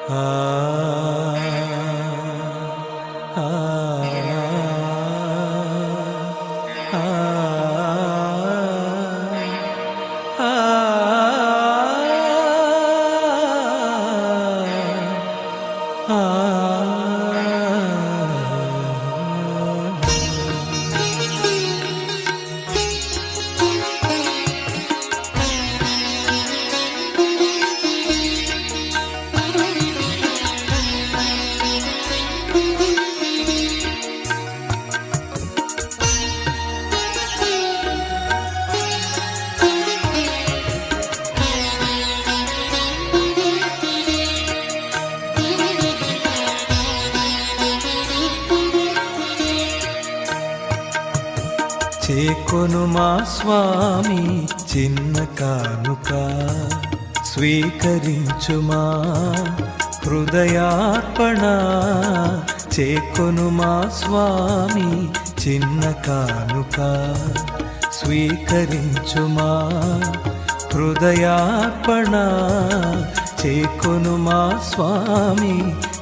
ఆ ఆ చేకొను మా స్వామి చిన్న కానుక స్వీకరించుమా హృదయార్పణ. చేకొను మా స్వామి చిన్న కానుక స్వీకరించుమా హృదయార్పణ. చేకొను మా స్వామి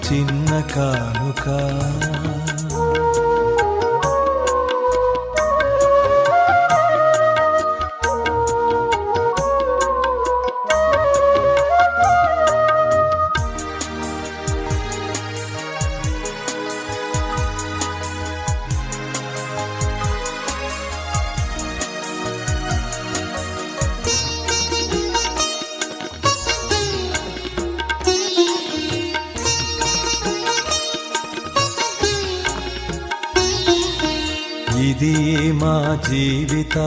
చిన్న కానుక. ఇది మా జీవిత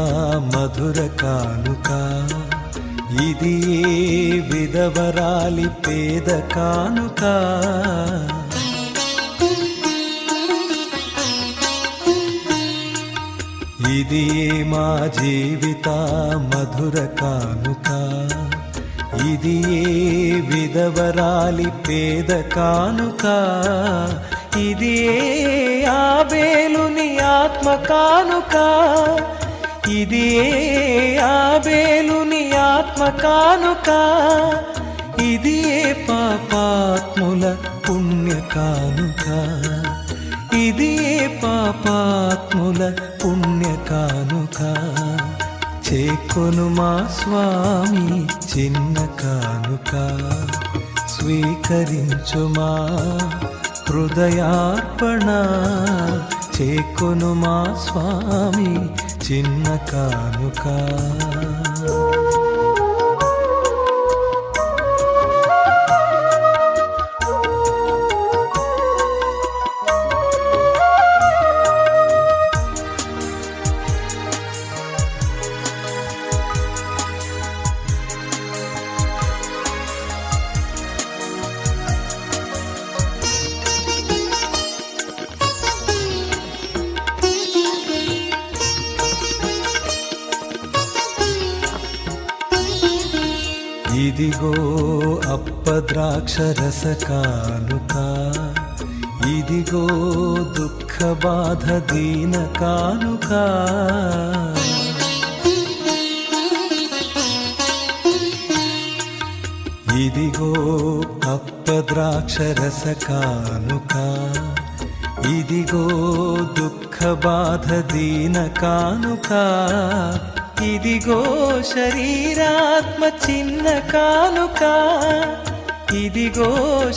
మధుర కానుక, ఇది విధవరాలి పేద కానుక. ఇది మా జీవిత మధుర కానుక, ఇది విధవరాలి పేద కానుక. ఇది ఆబేలుని ఆత్మ కానుక, ఇది ఆబేలుని ఆత్మ కానుక. ఇది పాపాత్ముల పుణ్య కానుక, ఇది పాపాత్ముల పుణ్య కానుక. చేకొను మా స్వామి చిన్న కానుక స్వీకరించుమా హృదయార్పణ. చేకొను మా స్వామి చిన్న కానుక. ఇదిగో అప్పద్రాక్షరస కానుక, ఇదిగో దుఃఖ బాధ దీన కానుక. ఇదిగో అప్పద్రాక్షరస కానుక, ఇదిగో దుఃఖ బాధ దీన కానుక. ఇదిగో శరీరాత్మ చిన్న కానుక, ఇదిగో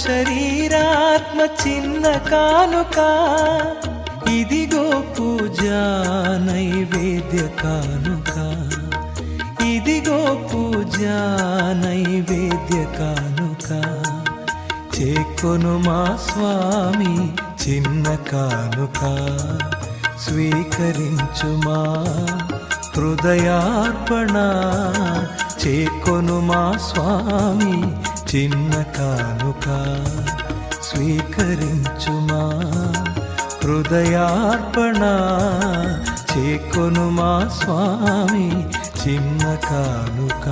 శరీరాత్మ చిన్న కానుక. ఇదిగో పూజా నైవేద్య కానుక, ఇదిగో పూజా నైవేద్య కానుక. చేకొను మా స్వామి చిన్న కానుక స్వీకరించుమా హృదయార్పణ. చేకొను మా స్వామి చిన్న కానుక స్వీకరించుమా హృదయార్పణ. చేకొను మా స్వామి చిన్న కానుక.